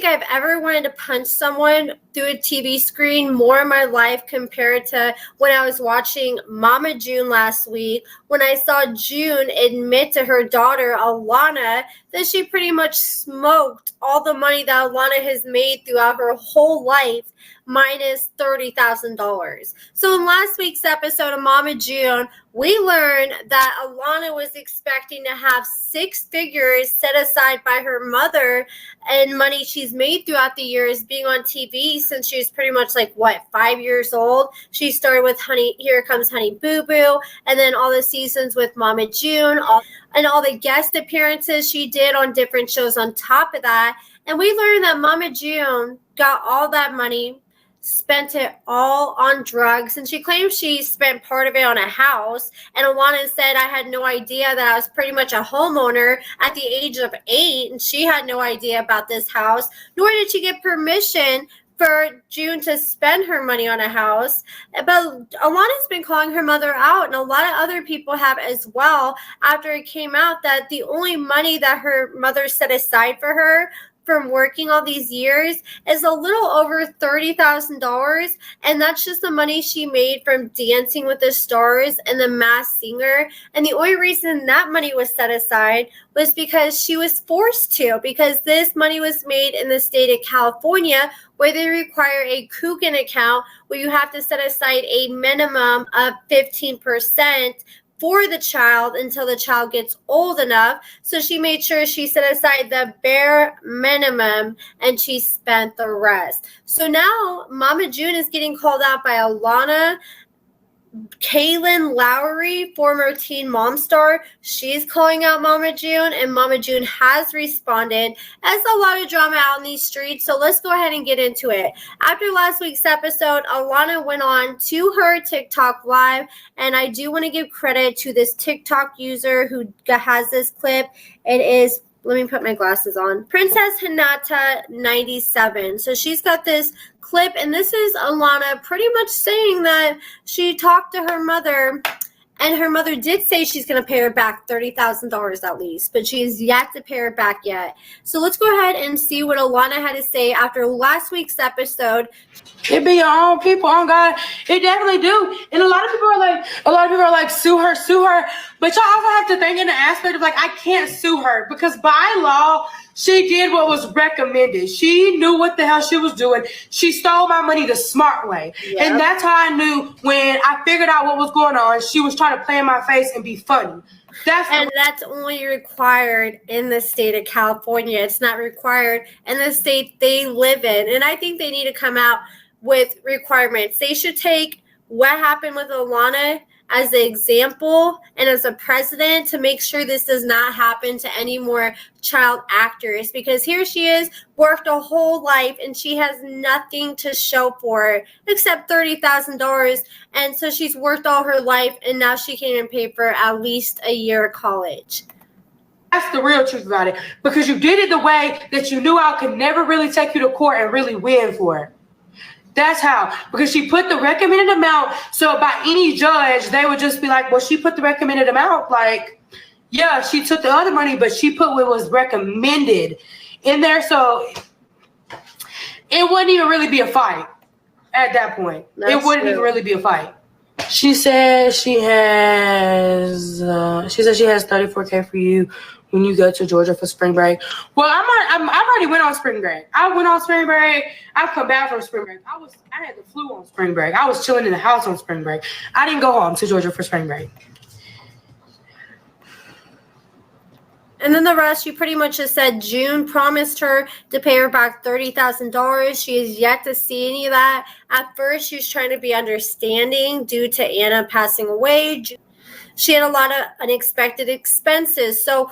I've ever wanted to punch someone through a TV screen more in my life compared to when I was watching Mama June last week, when I saw June admit to her daughter, Alana, that she pretty much smoked all the money that Alana has made throughout her whole life, minus $30,000. So in last week's episode of Mama June, we learned that Alana was expecting to have 6 figures set aside by her mother and money she's made throughout the years being on TV since she was pretty much 5 years old. She started with Here Comes Honey Boo Boo, and then all the seasons with Mama June, and all the guest appearances she did on different shows on top of that. And we learned that Mama June got all that money, spent it all on drugs, and she claims she spent part of it on a house. And Alana said, I had no idea that I was pretty much a homeowner at the age of 8, and she had no idea about this house, nor did she get permission for June to spend her money on a house. But Alana's been calling her mother out, and a lot of other people have as well, after it came out that the only money that her mother set aside for her from working all these years is a little over $30,000, and that's just the money she made from Dancing with the Stars and The Masked Singer. And the only reason that money was set aside was because she was forced to, because this money was made in the state of California, where they require a Coogan account, where you have to set aside a minimum of 15% for the child until the child gets old enough. So she made sure she set aside the bare minimum and she spent the rest. So now Mama June is getting called out by Alana. Kailyn Lowry, former Teen Mom star, she's calling out Mama June, and Mama June has responded. As a lot of drama out in these streets, so let's go ahead and get into it. After last week's episode, Alana went on to her TikTok live, and I do want to give credit to this TikTok user who has this clip. It is, let me put my glasses on, Princess Hinata 97. So she's got this clip, and this is Alana pretty much saying that she talked to her mother, and her mother did say she's going to pay her back $30,000 at least, but she has yet to pay her back yet. So let's go ahead and see what Alana had to say after last week's episode. It be your own people, on God. It definitely do. And a lot of people are like, sue her. But y'all also have to think in the aspect of I can't sue her, because by law, she did what was recommended. She knew what the hell she was doing. She stole my money the smart way. Yep. And that's how I knew when I figured out what was going on. She was trying to play in my face and be funny. That's only required in the state of California. It's not required in the state they live in. And I think they need to come out with requirements. They should take what happened with Alana as an example and as a precedent to make sure this does not happen to any more child actors, because here she is, worked a whole life, and she has nothing to show for it except $30,000. And so she's worked all her life, and now she can't even pay for at least a year of college. That's the real truth about it, because you did it the way that you knew I could never really take you to court and really win for it. That's how, because she put the recommended amount, so by any judge, they would just be like, well, she put the recommended amount. Yeah, she took the other money, but she put what was recommended in there, so it wouldn't even really be a fight at that point. It wouldn't even really be a fight. She said she has $34K for you when you go to Georgia for spring break. Well, I've already went on spring break. I went on spring break. I've come back from spring break. I had the flu on spring break. I was chilling in the house on spring break. I didn't go home to Georgia for spring break. And then the rest, she pretty much just said June promised her to pay her back $30,000. She has yet to see any of that. At first, she was trying to be understanding due to Anna passing away. She had a lot of unexpected expenses. So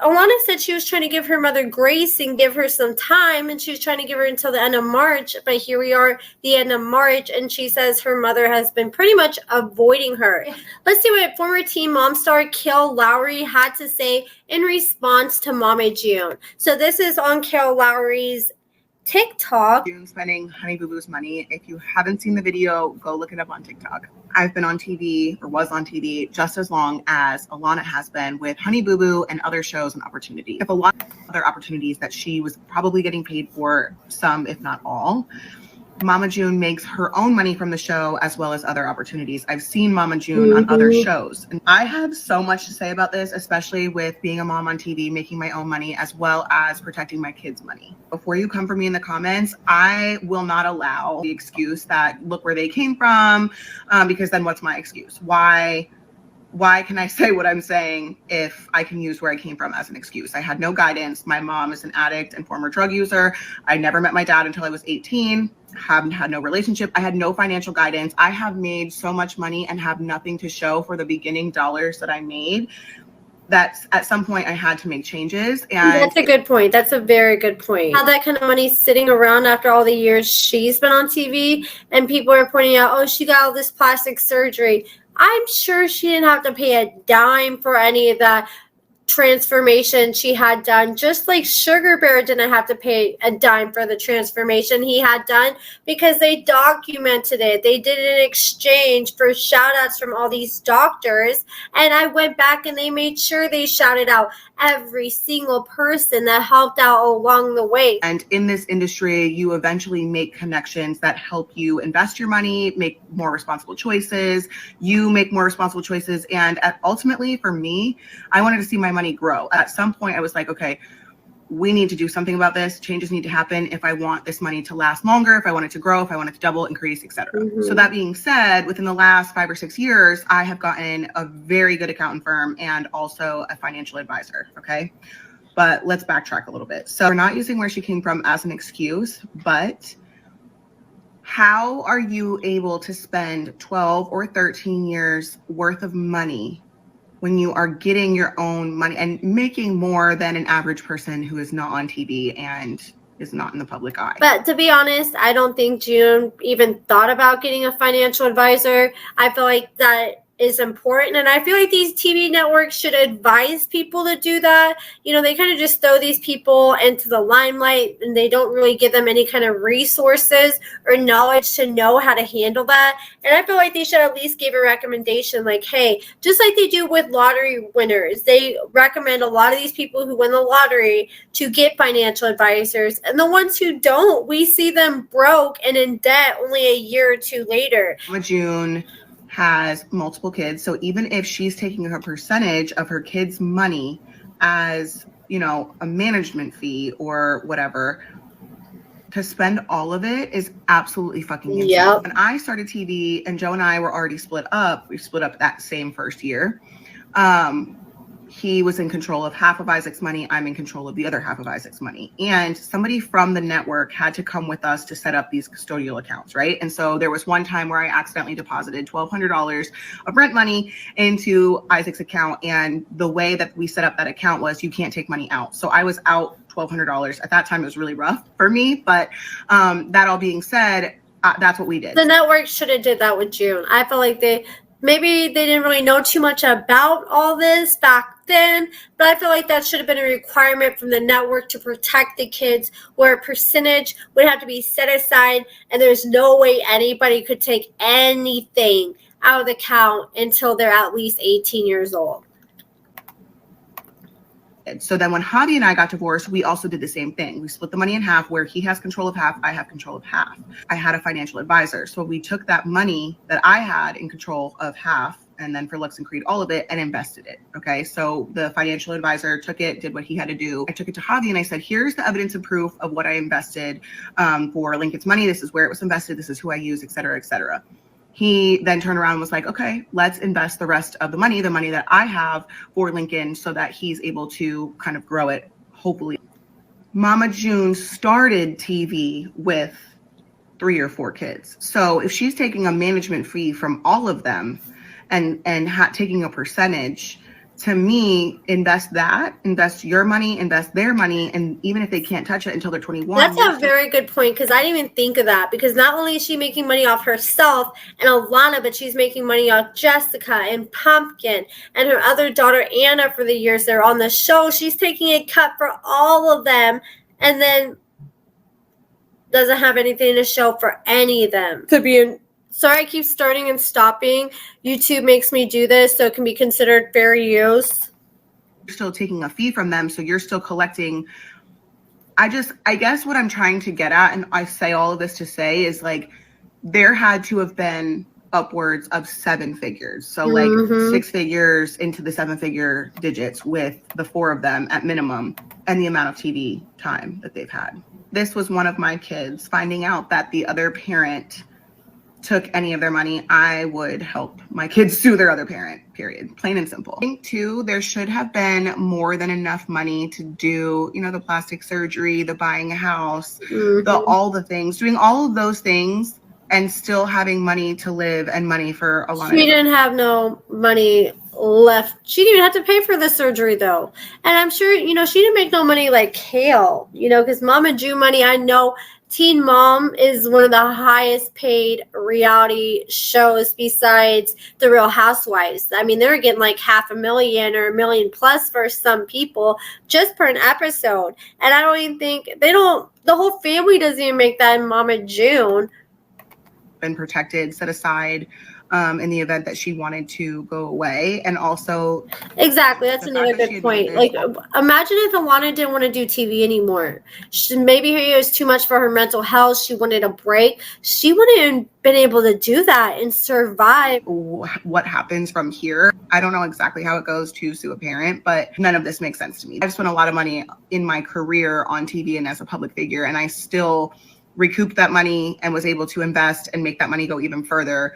Alana said she was trying to give her mother grace and give her some time, and she was trying to give her until the end of March. But here we are, the end of March, and she says her mother has been pretty much avoiding her. Let's see what former Teen Mom star Kale Lowry had to say in response to Mama June. So this is on Kale Lowry's TikTok. June spending Honey Boo Boo's money. If you haven't seen the video, go look it up on TikTok. I've been on TV, or was on TV, just as long as Alana has been with Honey Boo Boo and other shows and opportunities. If a lot of other opportunities that she was probably getting paid for, some if not all. Mama June makes her own money from the show as well as other opportunities. I've seen Mama June on other shows. And I have so much to say about this, especially with being a mom on TV, making my own money, as well as protecting my kids' money. Before you come for me in the comments, I will not allow the excuse that look where they came from, because then what's my excuse? Why can I say what I'm saying if I can use where I came from as an excuse? I had no guidance. My mom is an addict and former drug user. I never met my dad until I was 18. Haven't had no relationship. I had no financial guidance. I have made so much money and have nothing to show for the beginning dollars that I made. That's at some point I had to make changes. And that's a good point. That's a very good point. How that kind of money sitting around after all the years she's been on TV, and people are pointing out, oh, she got all this plastic surgery. I'm sure she didn't have to pay a dime for any of that transformation she had done, just like Sugar Bear didn't have to pay a dime for the transformation he had done, because they documented it. They did it in exchange for shout outs from all these doctors, and I went back and they made sure they shouted out every single person that helped out along the way. And in this industry, you eventually make connections that help you invest your money, make more responsible choices. You make more responsible choices. And ultimately, for me, I wanted to see my money grow. At some point, I was like, okay, we need to do something about this. Changes need to happen if I want this money to last longer, if I want it to grow, if I want it to double, increase, etc. So that being said, within the last 5 or 6 years, I have gotten a very good accountant firm and also a financial advisor. Okay. But let's backtrack a little bit. So we're not using where she came from as an excuse, but how are you able to spend 12 or 13 years worth of money when you are getting your own money and making more than an average person who is not on TV and is not in the public eye? But to be honest, I don't think June even thought about getting a financial advisor. I feel like that is important, and I feel like these TV networks should advise people to do that. You know, they kind of just throw these people into the limelight and they don't really give them any kind of resources or knowledge to know how to handle that. And I feel like they should at least give a recommendation, like, hey, just like they do with lottery winners, they recommend a lot of these people who win the lottery to get financial advisors, and the ones who don't, we see them broke and in debt only a year or two later. June has multiple kids, so even if she's taking a percentage of her kids' money as, you know, a management fee or whatever, to spend all of it is absolutely fucking insane. Yep. When I started TV and Joe and I were already split up, we split up that same first year. He was in control of half of Isaac's money. I'm in control of the other half of Isaac's money. And somebody from the network had to come with us to set up these custodial accounts, right? And so there was one time where I accidentally deposited $1,200 of rent money into Isaac's account. And the way that we set up that account was you can't take money out. So I was out $1,200. At that time, it was really rough for me. But that all being said, that's what we did. The network should have did that with June. I feel like maybe they didn't really know too much about all this back then, but I feel like that should have been a requirement from the network to protect the kids, where a percentage would have to be set aside, and there's no way anybody could take anything out of the account until they're at least 18 years old. So then when Javi and I got divorced, we also did the same thing. We split the money in half, where he has control of half, I have control of half. I had a financial advisor. So we took that money that I had in control of half, and then for Lux and Creed, all of it, and invested it. Okay. So the financial advisor took it, did what he had to do. I took it to Javi and I said, here's the evidence and proof of what I invested for Lincoln's money. This is where it was invested. This is who I use, et cetera, et cetera. He then turned around and was like, okay, let's invest the rest of the money that I have for Lincoln, so that he's able to kind of grow it, hopefully. Mama June started TV with 3 or 4 kids. So if she's taking a management fee from all of them and taking a percentage, to me, invest your money, invest their money, and even if they can't touch it until they're 21. That's a very good point, because I didn't even think of that, because not only is she making money off herself and Alana, but she's making money off Jessica and Pumpkin and her other daughter Anna for the years they're on the show. She's taking a cut for all of them, and then doesn't have anything to show for any of them. Could be sorry, I keep starting and stopping. YouTube makes me do this, so it can be considered fair use. You're still taking a fee from them, so you're still collecting. I guess what I'm trying to get at, and I say all of this to say, is like there had to have been upwards of 7 figures. So like 6 figures into the 7-figure digits with the 4 of them at minimum, and the amount of TV time that they've had. This was one of my kids finding out that the other parent took any of their money. I would help my kids sue their other parent, period. Plain and simple. I think too, there should have been more than enough money to do, you know, the plastic surgery, the buying a house, all the things, doing all of those things and still having money to live and money for Alana. She didn't have no money left. She didn't even have to pay for the surgery though. And I'm sure, you know, she didn't make no money like Kale, you know, because Mama June money, I know Teen Mom is one of the highest paid reality shows besides The Real Housewives. I mean, they're getting like $500,000 or $1 million plus for some people just per an episode. And I don't even think the whole family doesn't even make that in Mama June. Been protected, set aside in the event that she wanted to go away. And also exactly, that's another good point. Like, imagine if Alana didn't want to do TV anymore. Maybe it was too much for her mental health. She wanted a break. She wouldn't have been able to do that and survive. What happens from here? I don't know exactly how it goes to sue a parent, but none of this makes sense to me. I've spent a lot of money in my career on TV and as a public figure, and I still recouped that money and was able to invest and make that money go even further,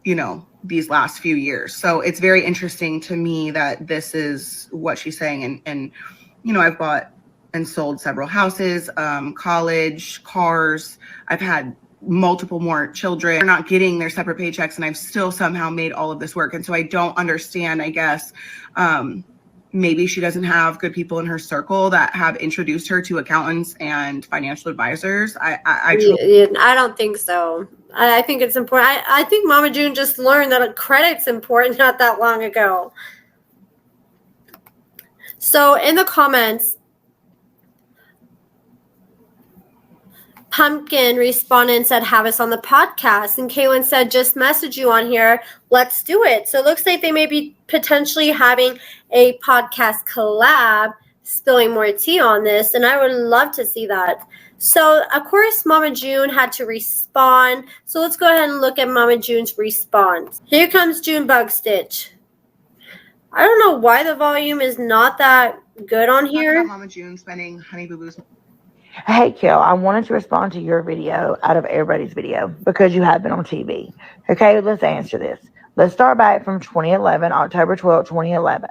you know, these last few years. So it's very interesting to me that this is what she's saying. And you know, I've bought and sold several houses, college, cars. I've had multiple more children. They're not getting their separate paychecks, and I've still somehow made all of this work. And so I don't understand, I guess, maybe she doesn't have good people in her circle that have introduced her to accountants and financial advisors. I don't think so. I think it's important. I think Mama June just learned that a credit's important not that long ago. So in the comments, Pumpkin responded and said, have us on the podcast. And Kaylin said, just message you on here. Let's do it. So it looks like they may be potentially having a podcast collab, spilling more tea on this. And I would love to see that. So, of course, Mama June had to respond. So let's go ahead and look at Mama June's response. Here comes June Bug Stitch. I don't know why the volume is not that good on here. Mama June spending Honey Boo Boo's. Hey, Kale, I wanted to respond to your video out of everybody's video because you have been on TV. Okay, let's answer this. Let's start back from 2011, October 12, 2011.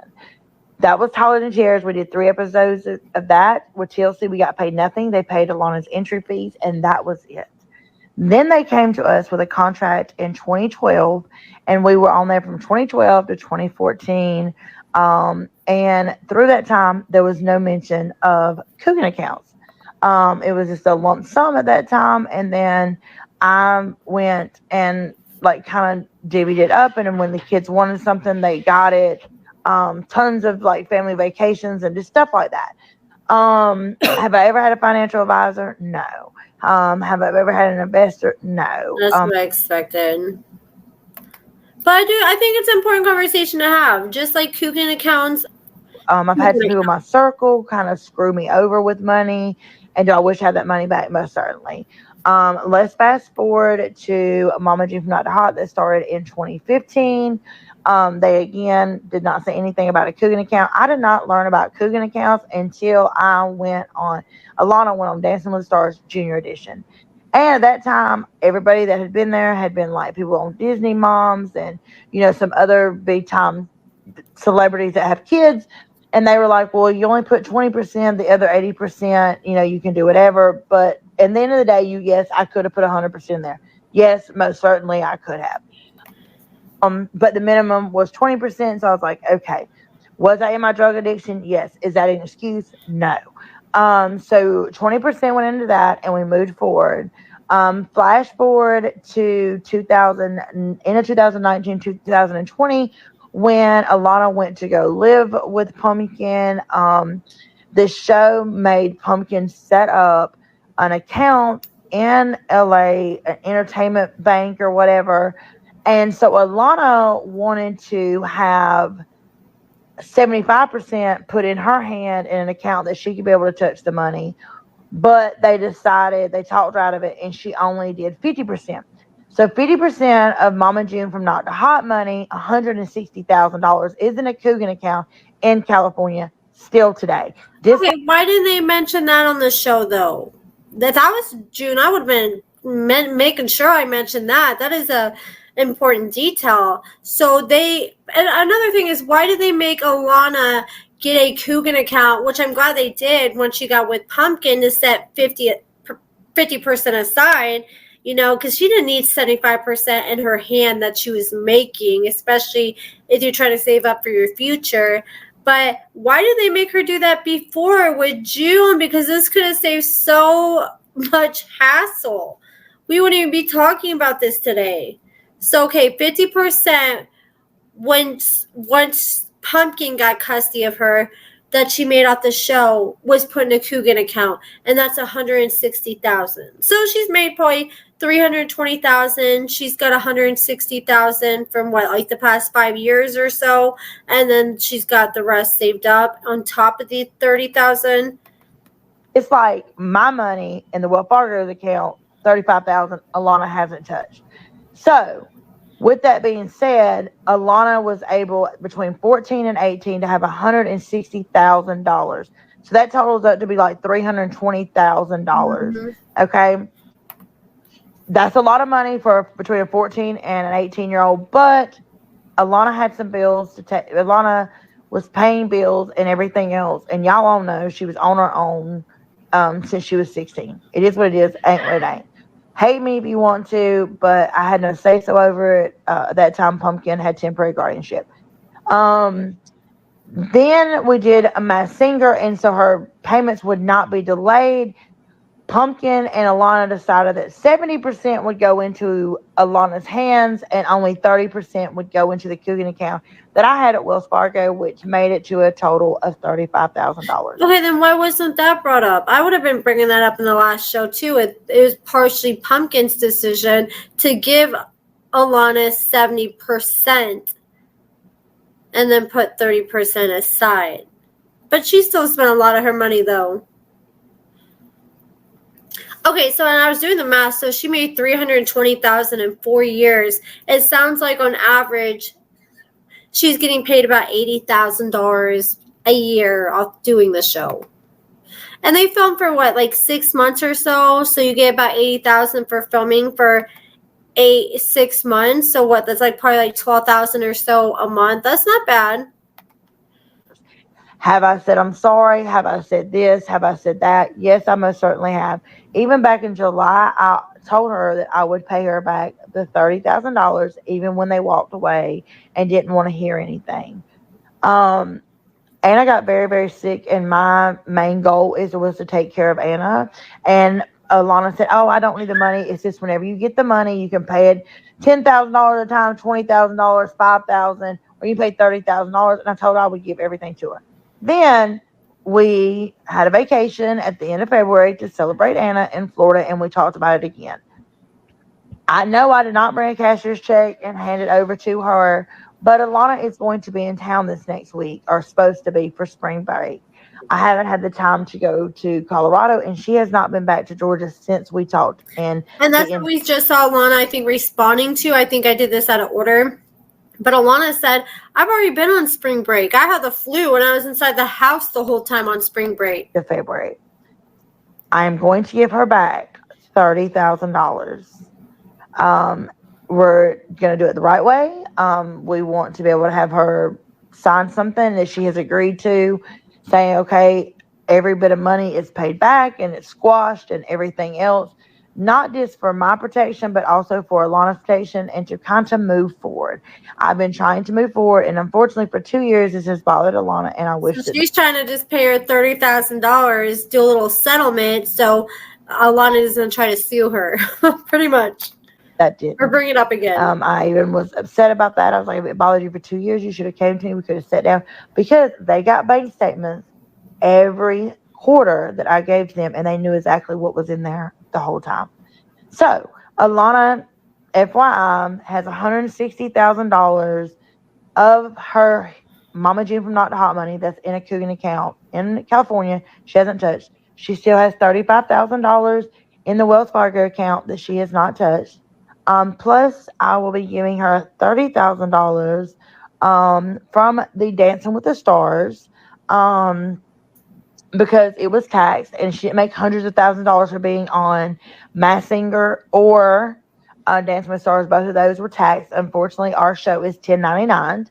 That was Taller Than Chairs. We did 3 episodes of that. With TLC, we got paid nothing. They paid Alana's entry fees, and that was it. Then they came to us with a contract in 2012, and we were on there from 2012 to 2014. And through that time, there was no mention of cooking accounts. It was just a lump sum at that time. And then I went and like kind of divvied it up. And then when the kids wanted something, they got it. Tons of like family vacations and just stuff like that. Have I ever had a financial advisor? No. Have I ever had an investor? No. That's what I expected. But I think it's an important conversation to have. Just like cooking accounts. I've had some people in my circle kind of screw me over with money. And do I wish I had that money back? Most certainly. Let's fast forward to Mama June from Not Hot that started in 2015. They, again, did not say anything about a cooking account. I did not learn about cooking accounts until Alana went on Dancing with the Stars Junior Edition. And at that time, everybody that had been there had been like people on Disney Moms and, you know, some other big time celebrities that have kids. And they were like, well, you only put 20%, the other 80%, you know, you can do whatever. But at the end of the day, yes, I could have put 100% there. Yes, most certainly I could have. But the minimum was 20%. So I was like, okay. Was I in my drug addiction? Yes. Is that an excuse? No. So 20% went into that and we moved forward. Flash forward to 2019, 2020. When Alana went to go live with Pumpkin, the show made Pumpkin set up an account in LA, an entertainment bank or whatever. And so Alana wanted to have 75% put in her hand in an account that she could be able to touch the money. But they talked her out of it, and she only did 50%. So 50% of Mama June from Not to Hot money, $160,000, is in a Coogan account in California still today. Okay, why didn't they mention that on the show, though? If I was June, I would have been making sure I mentioned that. That is a important detail. So and another thing is, why did they make Alana get a Coogan account, which I'm glad they did when she got with Pumpkin, to set 50% aside, because she didn't need 75% in her hand that she was making, especially if you're trying to save up for your future. But why did they make her do that before with June? Because this could have saved so much hassle. We wouldn't even be talking about this today. So, okay, 50% once Pumpkin got custody of her that she made off the show was put in a Coogan account, and that's $160,000. So she's made probably $320,000. She's got $160,000 from the past 5 years or so, and then she's got the rest saved up on top of the $30,000. It's like my money in the Wells Fargo's account, $35,000. Alana hasn't touched. So, with that being said, Alana was able between 14 and 18 to have $160,000. So that totals up to be like $320,000. Okay. That's a lot of money for between a 14 and an 18-year-old, but Alana had some bills to take. Alana was paying bills and everything else. And y'all all know she was on her own since she was 16. It is what it is. Ain't what it ain't. Hate me if you want to, but I had no say-so over it. At that time, Pumpkin had temporary guardianship. Then we did a Masked Singer, and so her payments would not be delayed. Pumpkin and Alana decided that 70% would go into Alana's hands and only 30% would go into the Coogan account that I had at Wells Fargo, which made it to a total of $35,000. Okay, then why wasn't that brought up? I would have been bringing that up in the last show, too. It was partially Pumpkin's decision to give Alana 70% and then put 30% aside. But she still spent a lot of her money, though. Okay, so when I was doing the math, so she made $320,000 in 4 years. It sounds like on average, she's getting paid about $80,000 a year off doing the show. And they film for 6 months or so. So you get about $80,000 for filming for 6 months. So that's probably $12,000 or so a month. That's not bad. Have I said I'm sorry? Have I said this? Have I said that? Yes, I most certainly have. Even back in July, I told her that I would pay her back the $30,000, even when they walked away and didn't want to hear anything. Anna got very, very sick, and my main goal was to take care of Anna. And Alana said, "Oh, I don't need the money. It's just whenever you get the money, you can pay it $10,000 at a time, $20,000, $5,000, or you pay $30,000." And I told her I would give everything to her. Then we had a vacation at the end of February to celebrate Anna in Florida, and we talked about it again. I know I did not bring a cashier's check and hand it over to her, but Alana is going to be in town this next week, or supposed to be, for spring break. I haven't had the time to go to Colorado, and she has not been back to Georgia since we talked. And that's what we just saw Alana, I think, responding to. I think I did this out of order. But Alana said, I've already been on spring break. I had the flu and I was inside the house the whole time on spring break. The February. I am going to give her back $30,000. We're going to do it the right way. We want to be able to have her sign something that she has agreed to, saying, okay, every bit of money is paid back and it's squashed and everything else. Not just for my protection, but also for Alana's protection, and to kind of move forward. I've been trying to move forward, and unfortunately for 2 years, this has bothered Alana, and I wish she's trying to just pay her $30,000, do a little settlement, so Alana isn't trying to sue her, pretty much. That did. Or bring it up again. I even was upset about that. I was like, if it bothered you for 2 years, you should have came to me. We could have sat down, because they got bank statements every quarter that I gave to them, and they knew exactly what was in there the whole time. So Alana, FYI, has $160,000 of her Mama June from Not the Hot money that's in a Coogan account in California. She hasn't touched. She still has $35,000 in the Wells Fargo account that she has not touched. Plus, I will be giving her $30,000 from the Dancing with the Stars because it was taxed, and she didn't make hundreds of thousands of dollars for being on Masked Singer or Dancing with the Stars. Both of those were taxed. Unfortunately, our show is 1099.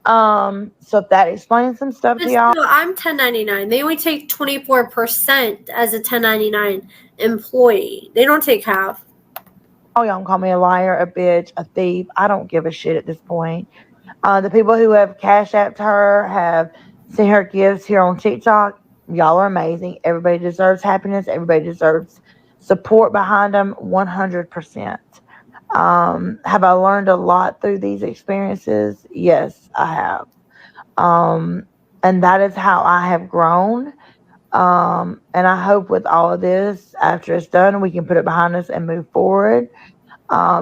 So if that explains some stuff to y'all. So I'm 1099. They only take 24% as a 1099 employee. They don't take half. Oh, y'all can call me a liar, a bitch, a thief. I don't give a shit at this point. The people who have Cash Apped her, have sent her gifts here on TikTok. Y'all are amazing. Everybody deserves happiness. Everybody deserves support behind them 100%. Have I learned a lot through these experiences? Yes, I have. And that is how I have grown. And I hope with all of this, after it's done, we can put it behind us and move forward.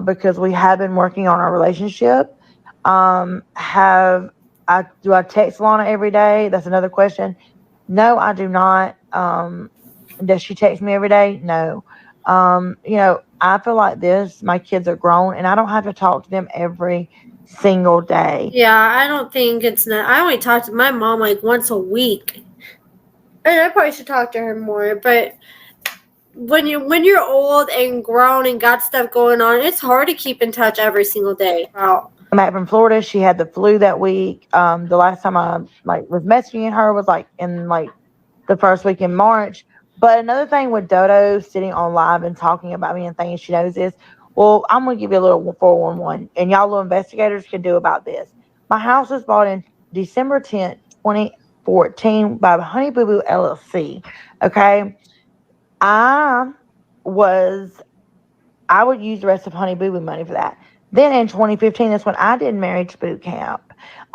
Because we have been working on our relationship. Do I text Lana every day? That's another question. No, I do not. Does she text me every day? No. I feel like this, my kids are grown and I don't have to talk to them every single day. Yeah, I don't think it's not. I only talk to my mom like once a week. And I probably should talk to her more, but when you're old and grown and got stuff going on, it's hard to keep in touch every single day. Wow. I'm back from Florida. She had the flu that week. The last time I was messaging her was in the first week in March. But another thing with Dodo sitting on live and talking about me and thinking she knows this, well, I'm going to give you a little 411, and y'all little investigators can do about this. My house was bought in December 10th, 2014 by Honey Boo Boo LLC. Okay. I would use the rest of Honey Boo Boo money for that. Then in 2015, that's when I did Marriage Boot Camp.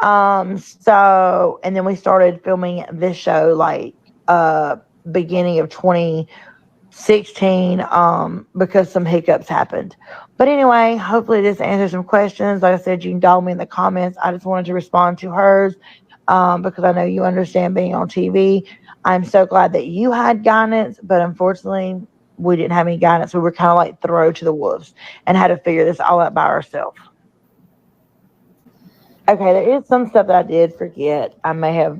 And then we started filming this show beginning of 2016 because some hiccups happened. But anyway, hopefully this answers some questions. Like I said, you can dog me in the comments. I just wanted to respond to hers because I know you understand being on TV. I'm so glad that you had guidance, but unfortunately we didn't have any guidance. We were kind of thrown to the wolves and had to figure this all out by ourselves. Okay, there is some stuff that I did forget. I may have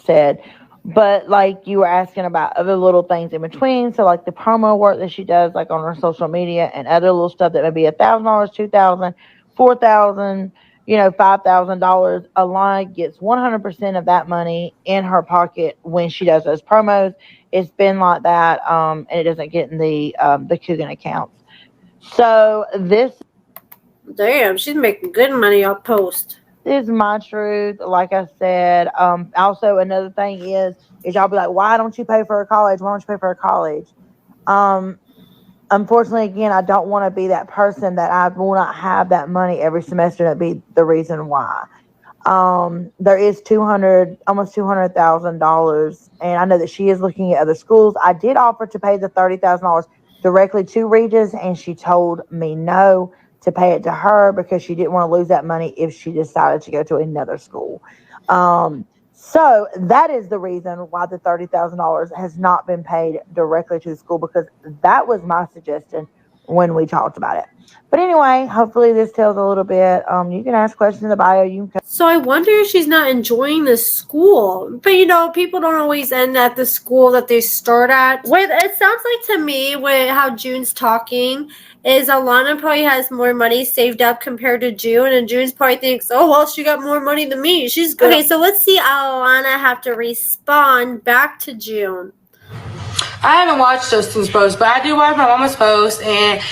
said, but you were asking about other little things in between. So the promo work that she does on her social media and other little stuff that may be $1,000, $2,000, $4,000, $5,000. Alana gets 100% of that money in her pocket when she does those promos. It's been like that, and it doesn't get in the Coogan accounts. So this. Damn, she's making good money off post. This is my truth. Like I said, also another thing is y'all be like, why don't you pay for her college? Why don't you pay for her college? Unfortunately, again, I don't want to be that person that I will not have that money every semester. That'd be the reason why. There is almost $200,000, and I know that she is looking at other schools. I did offer to pay the $30,000 directly to Regis, and she told me no, to pay it to her because she didn't want to lose that money if she decided to go to another school. So that is the reason why the $30,000 has not been paid directly to the school, because that was my suggestion when we talked about it. But anyway, hopefully this tells a little bit. You can ask questions in the bio. So I wonder if she's not enjoying the school. But people don't always end at the school that they start at. It sounds like to me with how June's talking is Alana probably has more money saved up compared to June, and June's probably thinks, oh well, she got more money than me. She's good. Okay, so let's see how Alana have to respond back to June. I haven't watched Justin's post, but I did watch my mama's post, and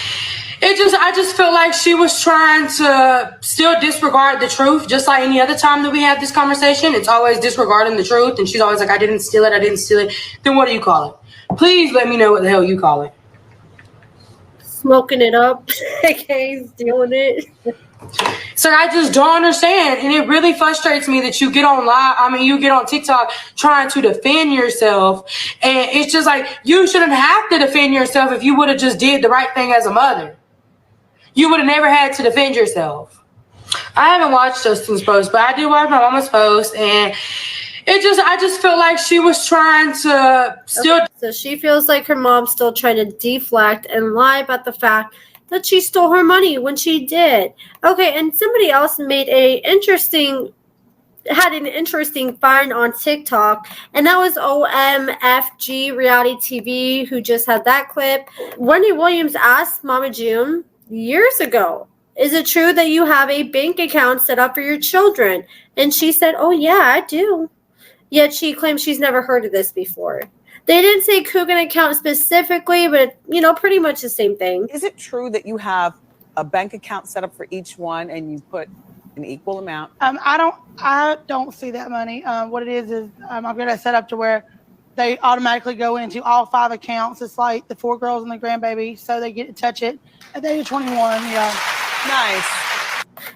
I just felt like she was trying to still disregard the truth, just like any other time that we have this conversation. It's always disregarding the truth, and she's always like, I didn't steal it. Then what do you call it? Please let me know what the hell you call it. Smoking it up. Okay, stealing it. So I just don't understand. And it really frustrates me that you get on you get on TikTok trying to defend yourself. And it's just like, you shouldn't have to defend yourself if you would have just did the right thing as a mother. You would have never had to defend yourself. I haven't watched Justin's post, but I did watch my mama's post, and I just feel like she was trying to still. Okay, so she feels like her mom's still trying to deflect and lie about the fact that she stole her money when she did. Okay, and somebody else had an interesting find on TikTok, and that was OMFG Reality TV, who just had that clip. Wendy Williams asked Mama June years ago, is it true that you have a bank account set up for your children? And she said, oh yeah, I do. Yet she claims she's never heard of this before. They didn't say Coogan account specifically, but pretty much the same thing. Is it true that you have a bank account set up for each one and you put an equal amount? I don't see that money. What it is I've got it set up to where they automatically go into all 5 accounts. It's like the 4 girls and the grandbaby, so they get to touch it at the age of 21. Yeah. Nice.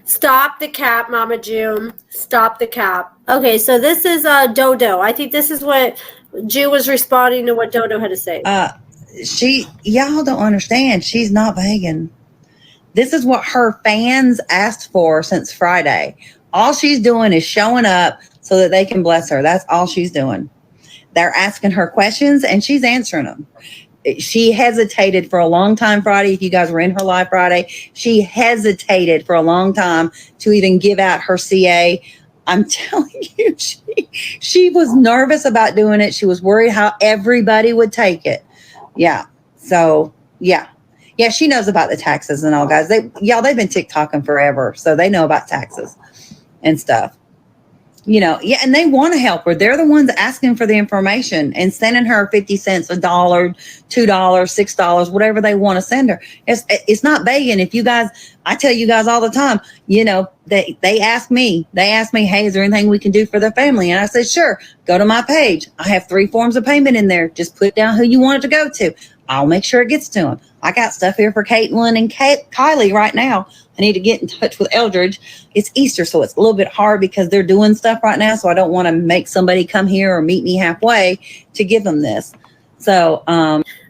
Stop the cap, Mama June. Stop the cap. Okay, so this is Dodo. I think this is what June was responding to what Dodo had to say. Y'all don't understand. She's not begging. This is what her fans asked for since Friday. All she's doing is showing up so that they can bless her. That's all she's doing. They're asking her questions and she's answering them. She hesitated for a long time Friday. If you guys were in her live Friday, she hesitated for a long time to even give out her CA. I'm telling you, she was nervous about doing it. She was worried how everybody would take it. Yeah. So, yeah. Yeah, she knows about the taxes and all, guys. They've been TikToking forever, so they know about taxes and stuff. Yeah, and they want to help her. They're the ones asking for the information and sending her 50 cents, $1, $2, $6, whatever they want to send her. It's not begging. If you guys, I tell you guys all the time, they ask me, hey, is there anything we can do for the family? And I said, sure, go to my page. I have 3 forms of payment in there. Just put down who you want it to go to. I'll make sure it gets to them. I got stuff here for Caitlin and Kylie right now. I need to get in touch with Eldridge. It's Easter, so it's a little bit hard because they're doing stuff right now. So I don't want to make somebody come here or meet me halfway to give them this. So,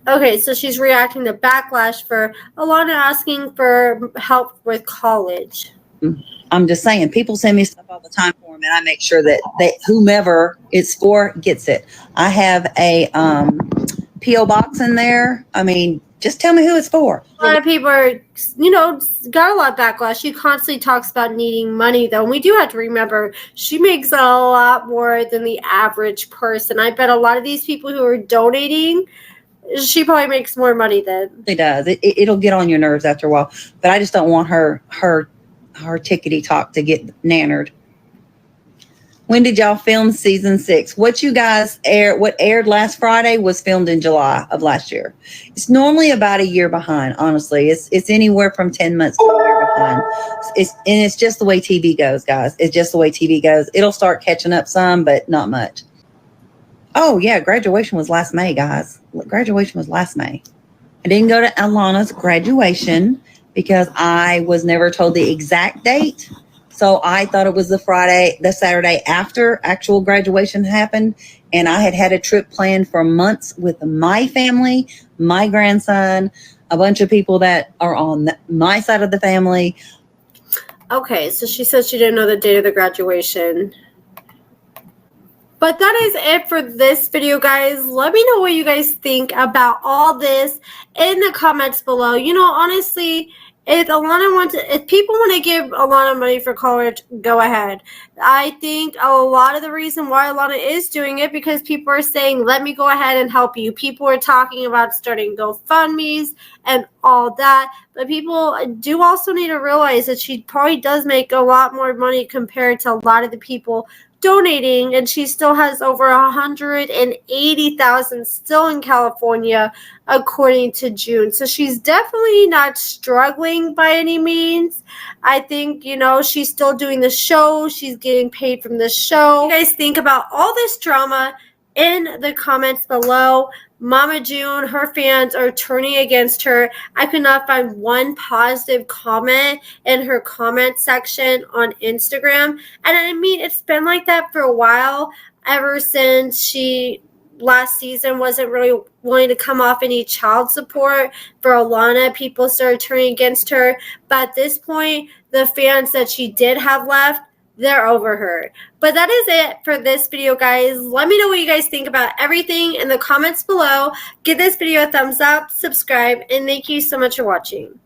okay, so she's reacting to backlash for Alana asking for help with college. I'm just saying, people send me stuff all the time for them, and I make sure that whomever it's for gets it. I have a P.O. box in there. I mean, just tell me who it's for. A lot of people are, got a lot of backlash. She constantly talks about needing money, though. And we do have to remember, she makes a lot more than the average person. I bet a lot of these people who are donating, she probably makes more money than. It does. It'll get on your nerves after a while. But I just don't want her tickety talk to get nannered. When did y'all film season 6? What aired last Friday was filmed in July of last year. It's normally about a year behind, honestly. It's anywhere from 10 months to a year behind. It's just the way TV goes, guys. It's just the way TV goes. It'll start catching up some, but not much. Oh, yeah, graduation was last May, guys. Graduation was last May. I didn't go to Alana's graduation because I was never told the exact date. So I thought it was the Saturday after actual graduation happened. And I had a trip planned for months with my family, my grandson, a bunch of people that are on my side of the family. Okay, so she said she didn't know the date of the graduation. But that is it for this video, guys. Let me know what you guys think about all this in the comments below. Honestly, if people want to give Alana money for college, go ahead. I think a lot of the reason why Alana is doing it because people are saying, let me go ahead and help you. People are talking about starting GoFundMes and all that. But people do also need to realize that she probably does make a lot more money compared to a lot of the people donating, and she still has over 180,000 still in California, according to June. So she's definitely not struggling by any means. I think, she's still doing the show. She's getting paid from the show. What do you guys think about all this drama in the comments below? Mama June, her fans are turning against her. I could not find one positive comment in her comment section on Instagram. And I mean, it's been like that for a while, ever since she last season wasn't really willing to come off any child support for Alana. People started turning against her. But at this point, the fans that she did have left, they're over her. But that is it for this video, guys. Let me know what you guys think about everything in the comments below. Give this video a thumbs up, subscribe, and thank you so much for watching.